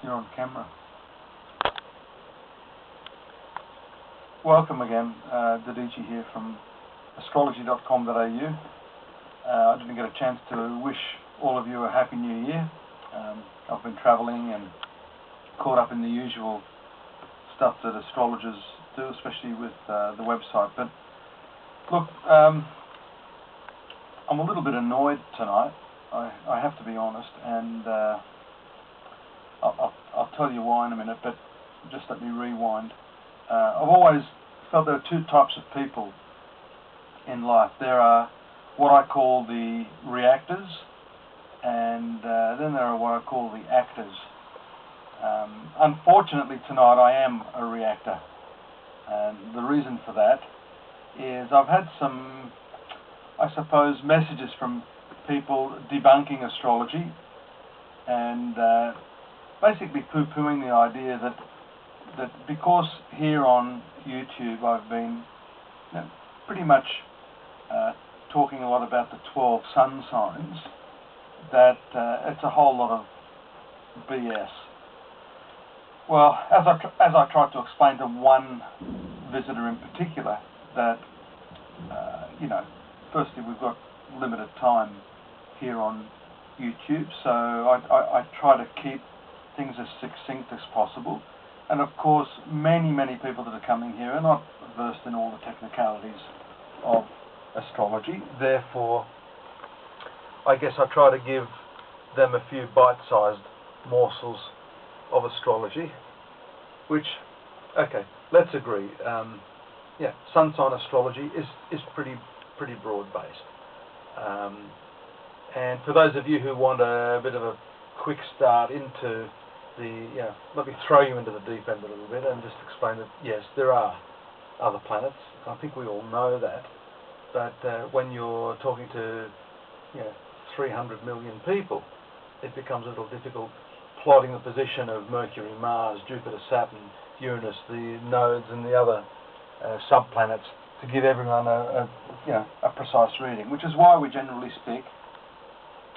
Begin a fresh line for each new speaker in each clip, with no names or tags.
You're on camera. Welcome again, Dadhichi here from astrology.com.au. I didn't get a chance to wish all of you a happy new year. I've been travelling and caught up in the usual stuff that astrologers do, especially with the website. But look, I'm a little bit annoyed tonight, I have to be honest, and I'll tell you why in a minute, but just let me rewind. I've always felt there are two types of people in life. There are what I call the reactors, and then there are what I call the actors. Unfortunately tonight I am a reactor, and the reason for that is I've had some, I suppose, messages from people debunking astrology and basically poo-pooing the idea that because here on YouTube I've been pretty much talking a lot about the 12 sun signs, that it's a whole lot of BS. Well, as I tried to explain to one visitor in particular, that firstly we've got limited time here on YouTube, so I try to keep things as succinct as possible. And of course, many people that are coming here are not versed in all the technicalities of astrology. Therefore, I guess I try to give them a few bite-sized morsels of astrology, which, okay, let's agree. Sun sign astrology is pretty broad-based. And for those of you who want a bit of a quick start into let me throw you into the deep end a little bit and just explain that yes, there are other planets. I think we all know that, but when you're talking to 300 million people, it becomes a little difficult plotting the position of Mercury, Mars, Jupiter, Saturn, Uranus, the nodes and the other subplanets to give everyone a precise reading, which is why we generally stick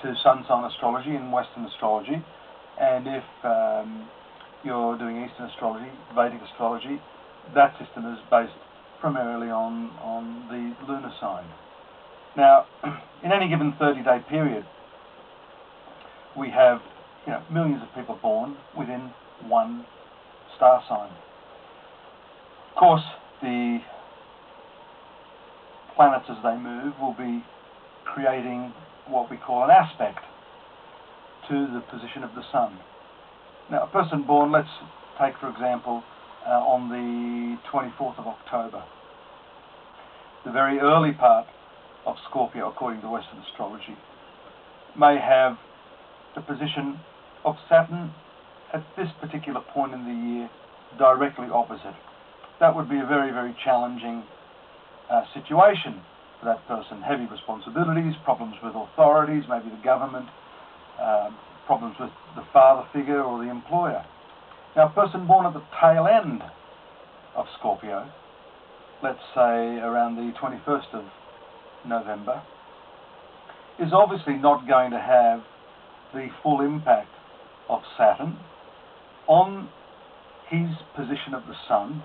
to sun sign astrology and Western astrology. And if you're doing Eastern astrology, Vedic astrology, that system is based primarily on the lunar sign. Now, in any given 30-day period, we have millions of people born within one star sign. Of course, the planets as they move will be creating what we call an aspect to the position of the sun. Now, a person born, let's take for example, on the 24th of October, the very early part of Scorpio, according to Western astrology, may have the position of Saturn at this particular point in the year directly opposite. That would be a very challenging situation for that person. Heavy responsibilities, problems with authorities, maybe the government, problems with the father figure or the employer. Now, a person born at the tail end of Scorpio, let's say around the 21st of November, is obviously not going to have the full impact of Saturn on his position of the sun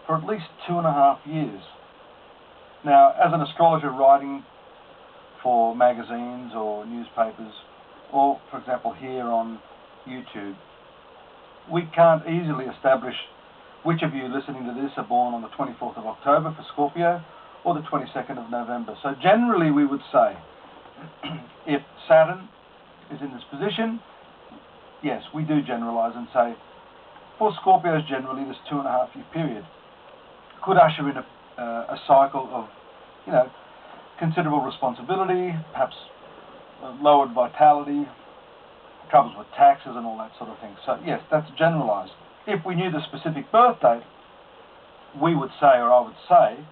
for at least 2.5 years. Now, as an astrologer writing for magazines or newspapers, or for example here on YouTube, we can't easily establish which of you listening to this are born on the 24th of October for Scorpio or the 22nd of November. So generally we would say, if Saturn is in this position, yes, we do generalize and say, for Scorpios generally this 2.5 year period could usher in a cycle of considerable responsibility, perhaps lowered vitality, troubles with taxes and all that sort of thing. So yes, that's generalized. If we knew the specific birth date, we would say, or I would say,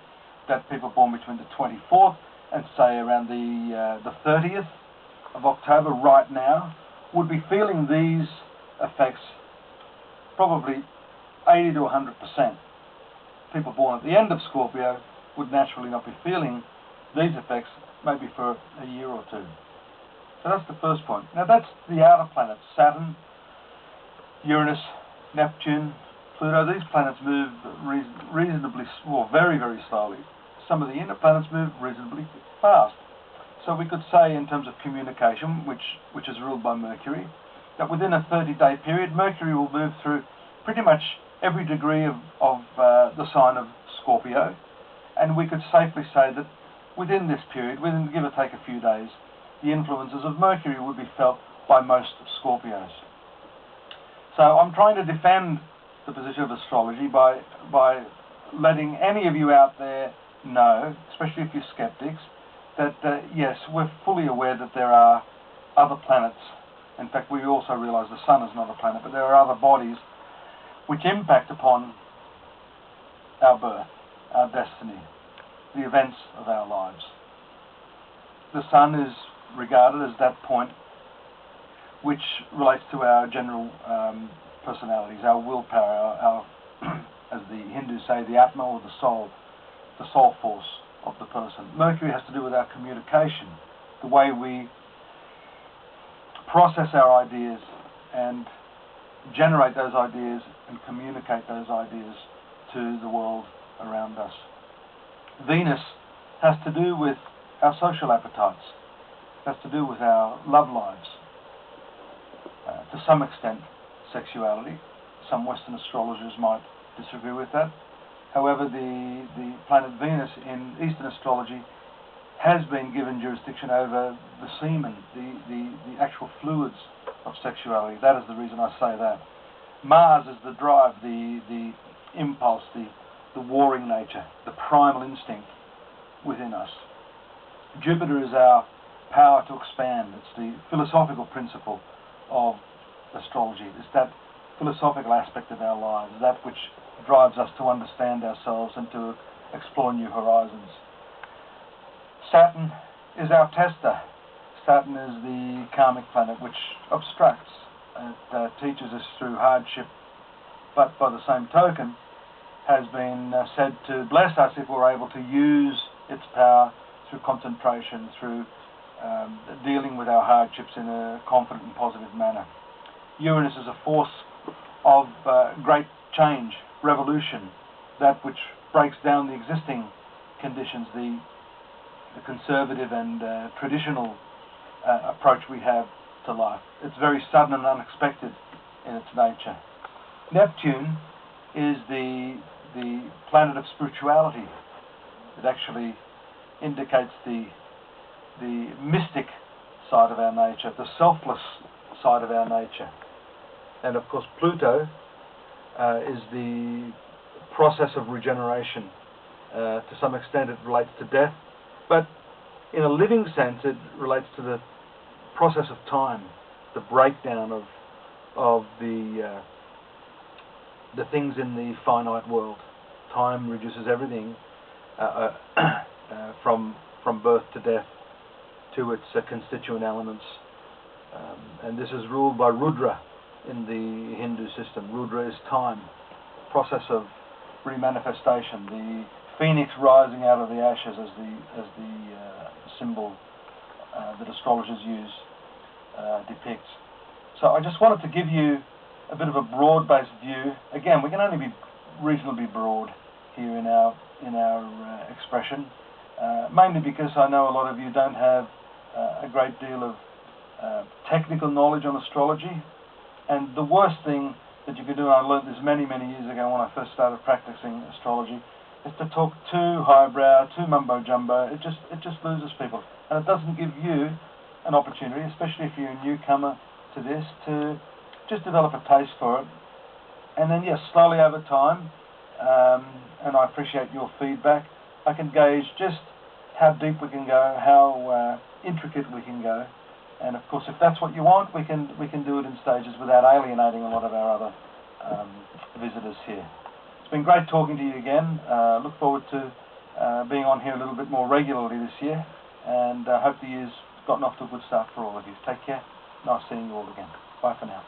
that people born between the 24th and say around the 30th of October right now would be feeling these effects probably 80 to 100%. People born at the end of Scorpio would naturally not be feeling these effects maybe for a year or two. So that's the first point. Now that's the outer planets, Saturn Uranus, Neptune, Pluto, these planets move reasonably, well, very, very slowly. Some of the inner planets move reasonably fast. So we could say, in terms of communication, which is ruled by Mercury, that within a 30-day period, Mercury will move through pretty much every degree of the sign of Scorpio, and we could safely say that within this period, within give or take a few days, the influences of Mercury would be felt by most Scorpios. So I'm trying to defend the position of astrology by letting any of you out there know, especially if you're skeptics, that yes, we're fully aware that there are other planets. In fact, we also realize the sun is not a planet, but there are other bodies which impact upon our birth, our destiny, the events of our lives. The sun is regarded as that point which relates to our general personalities, our willpower, our as the Hindus say, the Atma, or the soul force of the person. Mercury has to do with our communication, the way we process our ideas and generate those ideas and communicate those ideas to the world around us. Venus has to do with our social appetites, has to do with our love lives, to some extent sexuality. Some Western astrologers might disagree with that. However, the planet Venus in Eastern astrology has been given jurisdiction over the semen, the actual fluids of sexuality. That is the reason I say that. Mars is the drive, the impulse, the warring nature, the primal instinct within us. Jupiter is our power to expand. It's the philosophical principle of astrology. It's that philosophical aspect of our lives, that which drives us to understand ourselves and to explore new horizons. Saturn is our tester. Saturn is the karmic planet which obstructs. It teaches us through hardship, but by the same token has been said to bless us if we're able to use its power through concentration, through dealing with our hardships in a confident and positive manner. Uranus is a force of great change, revolution, that which breaks down the existing conditions, the conservative and traditional approach we have to life. It's very sudden and unexpected in its nature. Neptune is the planet of spirituality. It actually indicates the mystic side of our nature, the selfless side of our nature. And of course Pluto is the process of regeneration. To some extent it relates to death, but in a living sense it relates to the process of time, the breakdown of the things in the finite world. Time reduces everything from birth to death to its constituent elements, and this is ruled by Rudra in the Hindu system. Rudra is time, process of remanifestation, the phoenix rising out of the ashes as the symbol that astrologers use depicts. So I just wanted to give you a bit of a broad-based view. Again, we can only be reasonably broad here in our expression, mainly because I know a lot of you don't have a great deal of technical knowledge on astrology, and the worst thing that you could do, and I learned this many years ago when I first started practicing astrology, is to talk too highbrow, too mumbo-jumbo. It just loses people, and it doesn't give you an opportunity, especially if you're a newcomer to this, to just develop a taste for it, and then yes, slowly over time, and I appreciate your feedback, I can gauge just how deep we can go, how intricate we can go, and of course if that's what you want, we can do it in stages without alienating a lot of our other visitors here. It's been great talking to you again. Look forward to being on here a little bit more regularly this year, and hope the year's gotten off to a good start for all of you. Take care. Nice seeing you all again. Bye for now.